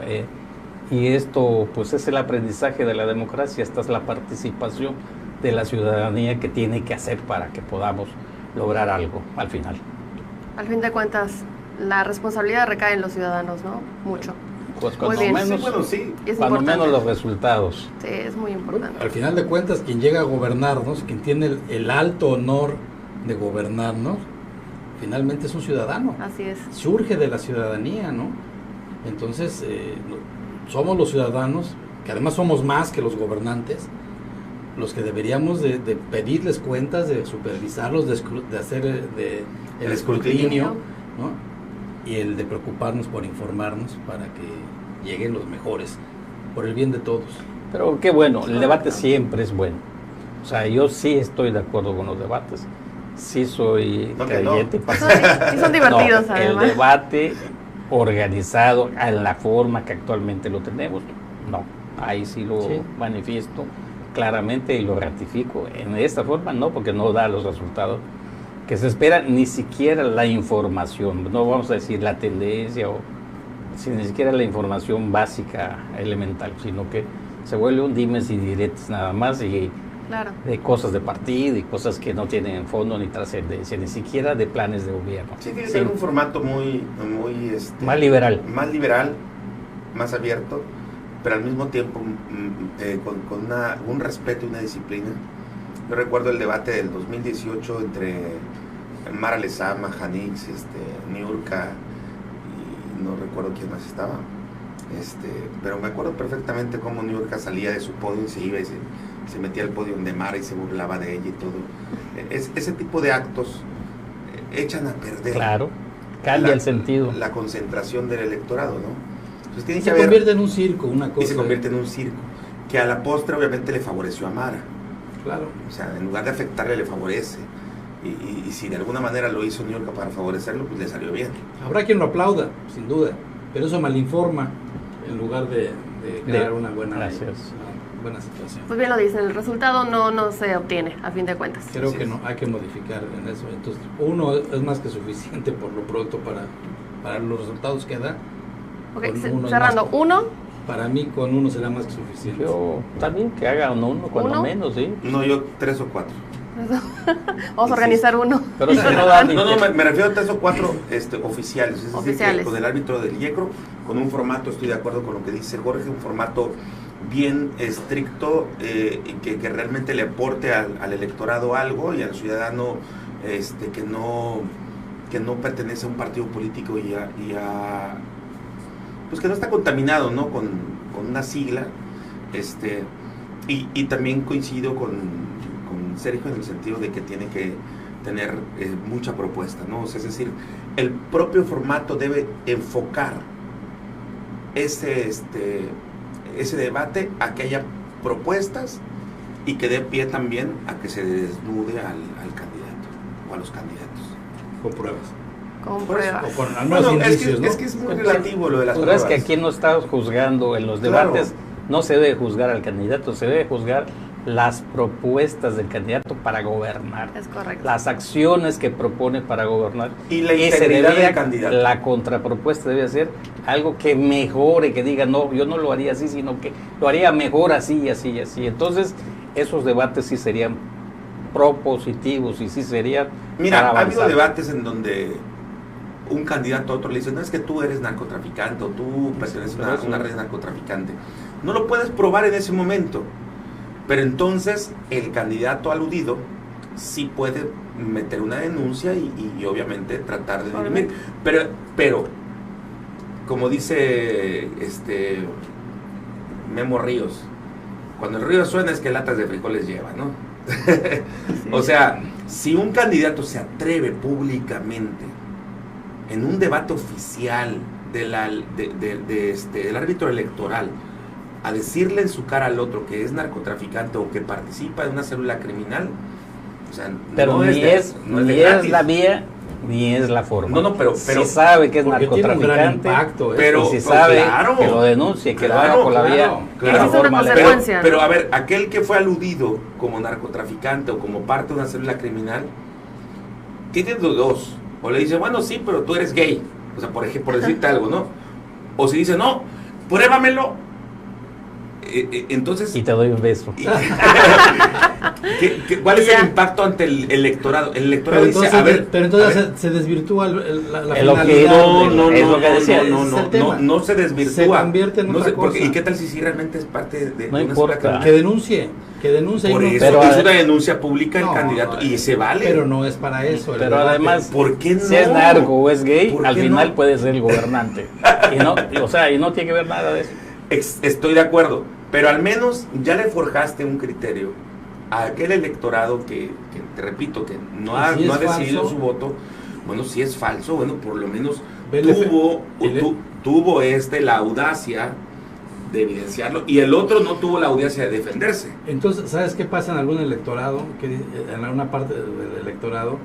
Y esto, pues es el aprendizaje de la democracia. Esta es la participación de la ciudadanía que tiene que hacer para que podamos lograr algo al final. Al fin de cuentas, la responsabilidad recae en los ciudadanos, ¿no? Mucho. Pues cuando menos, cuando menos los resultados. Sí, es muy importante. Al final de cuentas, quien llega a gobernarnos, quien tiene el alto honor de gobernarnos, finalmente es un ciudadano. Así es. Surge de la ciudadanía, ¿no? Entonces, somos los ciudadanos, que además somos más que los gobernantes, los que deberíamos de pedirles cuentas, de supervisarlos, de hacer el escrutinio, ¿no? y el de preocuparnos por informarnos para que lleguen los mejores, por el bien de todos. Pero qué bueno, el debate siempre es bueno. O sea, yo sí estoy de acuerdo con los debates. Sí soy creyente. Sí son divertidos, no, además. El debate organizado en la forma que actualmente lo tenemos, no. Ahí sí lo manifiesto claramente y lo ratifico. En esta forma no, porque no da los resultados que se esperan, ni siquiera la información, no vamos a decir la tendencia, o ni siquiera la información básica, elemental, sino que se vuelve un dimes y diretes nada más, y claro, de cosas de partido y cosas que no tienen fondo ni trascendencia, ni siquiera de planes de gobierno. Sí, tiene que ser un formato muy más liberal, más abierto, pero al mismo tiempo con un respeto y una disciplina. Yo recuerdo el debate del 2018 entre Mara Lezama, Janix, Niurka, y no recuerdo quién más estaba, pero me acuerdo perfectamente cómo Niurka salía de su podio y se iba y se metía al podio de Mara y se burlaba de ella y todo. Ese tipo de actos echan a perder. Claro, cambia el sentido. La concentración del electorado, ¿no? Entonces tiene se convierte en un circo, una cosa. Y se convierte en un circo, que a la postre obviamente le favoreció a Mara. Claro. O sea, en lugar de afectarle, le favorece. Y si de alguna manera lo hizo Niurka para favorecerlo, pues le salió bien. Habrá quien lo aplauda, sin duda, pero eso malinforma en lugar de crear una buena situación. Pues bien lo dicen, el resultado no se obtiene a fin de cuentas. Creo que no, hay que modificar en eso. Entonces, uno es más que suficiente por lo pronto para los resultados que da. Ok, cerrando, para mí con uno será más que suficiente. Yo también que haga uno cuando menos, ¿sí? No, yo 3 o 4. Vamos a organizar uno. Pero si no da me refiero a 3 o 4 oficiales. Es decir, que con el árbitro del IECRO, con un formato, estoy de acuerdo con lo que dice Jorge, un formato bien estricto, que realmente le aporte al electorado algo y al ciudadano que no pertenece a un partido político pues que no está contaminado, ¿no? con una sigla, y también coincido con Sergio en el sentido de que tiene que tener mucha propuesta, ¿no? O sea, es decir, el propio formato debe enfocar ese debate a que haya propuestas y que dé pie también a que se desnude al candidato o a los candidatos. Con pruebas. Con pruebas. O con algunos indicios, ¿no? Es que es muy relativo lo de las Pero pruebas. es que aquí no está juzgando en los debates, no se debe juzgar al candidato, se debe juzgar las propuestas del candidato para gobernar. Es correcto. Las acciones que propone para gobernar. Y la integridad del candidato. La contrapropuesta debe ser algo que mejore, que diga, no, yo no lo haría así, sino que lo haría mejor así, así y así. Entonces, esos debates sí serían propositivos y sí serían. Mira, ha habido debates en donde un candidato a otro le dice, no, es que tú eres narcotraficante o tú perteneces a una red narcotraficante. No lo puedes probar en ese momento, pero entonces el candidato aludido sí puede meter una denuncia y obviamente tratar de dirimir. Pero como dice Memo Ríos, cuando el río suena es que latas de frijoles lleva, ¿no? O sea, si un candidato se atreve públicamente en un debate oficial del árbitro electoral a decirle en su cara al otro que es narcotraficante o que participa de una célula criminal, o sea, pero no ni es la vía ni es la forma. No, pero si sabe que es narcotraficante, pero si sabe claro, que lo denuncie, que lo haga por la vía. Claro. Es una consecuencia. Pero a ver, aquel que fue aludido como narcotraficante o como parte de una célula criminal, tiene dos. O le dice, bueno, sí, pero tú eres gay. O sea, por ejemplo, por decirte algo, ¿no? O si dice, no, pruébamelo. Entonces... Y te doy un beso. ¿Cuál es el impacto ante el electorado? El electorado pero dice, entonces, pero entonces se desvirtúa la finalidad. No se desvirtúa. Se convierte en otra cosa. ¿Y qué tal si realmente es parte de no una importa. Que denuncie. Por eso es una denuncia pública el candidato y se vale. Pero no es para eso. Pero además, ¿por qué no? Si es narco o es gay, al final puede ser el gobernante. Y no tiene que ver nada de eso. Estoy de acuerdo, pero al menos ya le forjaste un criterio a aquel electorado que te repito, que no ha decidido su voto. Bueno, si es falso, bueno, por lo menos tuvo la audacia de evidenciarlo y el otro no tuvo la audacia de defenderse. Entonces, ¿sabes qué pasa en algún electorado? Que en alguna parte del electorado,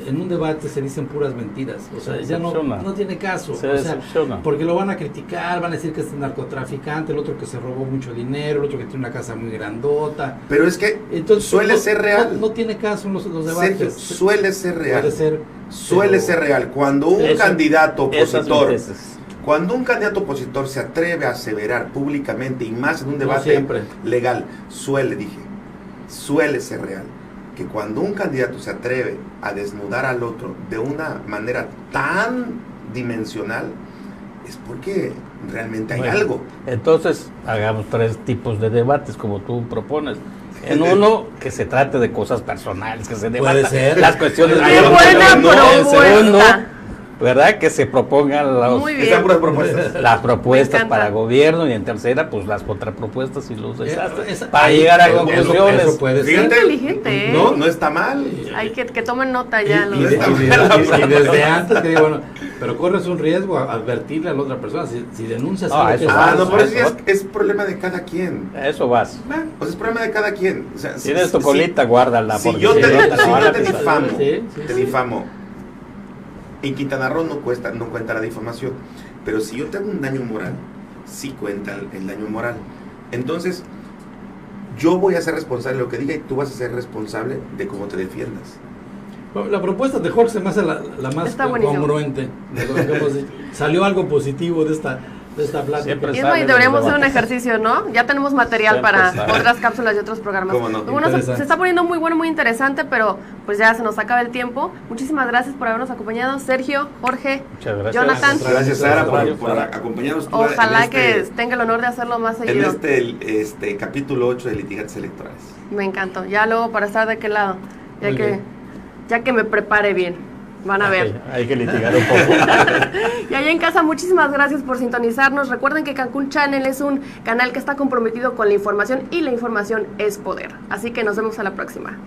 en un debate se dicen puras mentiras. O sea, ya no tiene caso. Se decepciona. Porque lo van a criticar, van a decir que es narcotraficante, el otro que se robó mucho dinero, el otro que tiene una casa muy grandota. Pero es que entonces, suele ser real. No tiene caso en los debates. Sergio, suele ser real. Suele ser real. Cuando un candidato opositor... Cuando un candidato opositor se atreve a aseverar públicamente y más en un debate legal, suele ser real, que cuando un candidato se atreve a desnudar al otro de una manera tan dimensional, es porque realmente hay algo. Entonces, hagamos 3 tipos de debates como tú propones. En uno, que se trate de cosas personales, que se debatan las cuestiones de segundo, ¿verdad? Que se pongan las propuestas para gobierno, y en tercera, pues las contrapropuestas y los desastres, para llegar a conclusiones. Eso puede ser. Inteligente, ¿eh? No está mal. Hay que tomen nota ya. Y desde antes, que digo, bueno, pero corres un riesgo a advertirle a la otra persona. Si denuncias algo, por eso es problema de cada quien. Eso vas. Pues es problema de cada quien. O sea, tienes tu colita, guárdala. Si yo te difamo, en Quintana Roo no cuenta la difamación, pero si yo te hago un daño moral, sí cuenta el daño moral. Entonces, yo voy a ser responsable de lo que diga y tú vas a ser responsable de cómo te defiendas. Bueno, la propuesta de Jorge se me hace la más congruente. Salió algo positivo de esta plática. Y deberíamos hacer un ejercicio, ¿no? Ya tenemos material para otras cápsulas y otros programas. ¿Cómo no? Bueno, se está poniendo muy bueno, muy interesante, pero pues ya se nos acaba el tiempo. Muchísimas gracias por habernos acompañado, Sergio, Jorge, Jonathan. Gracias, Sara, por acompañarnos. Ojalá que tenga el honor de hacerlo más seguido. En este capítulo 8 de Litigantes Electorales. Me encantó. Ya luego para estar de aquel lado, ya que me prepare bien. Van a ver. Hay que litigar un poco. Y allá en casa, muchísimas gracias por sintonizarnos. Recuerden que Cancún Channel es un canal que está comprometido con la información y la información es poder. Así que nos vemos a la próxima.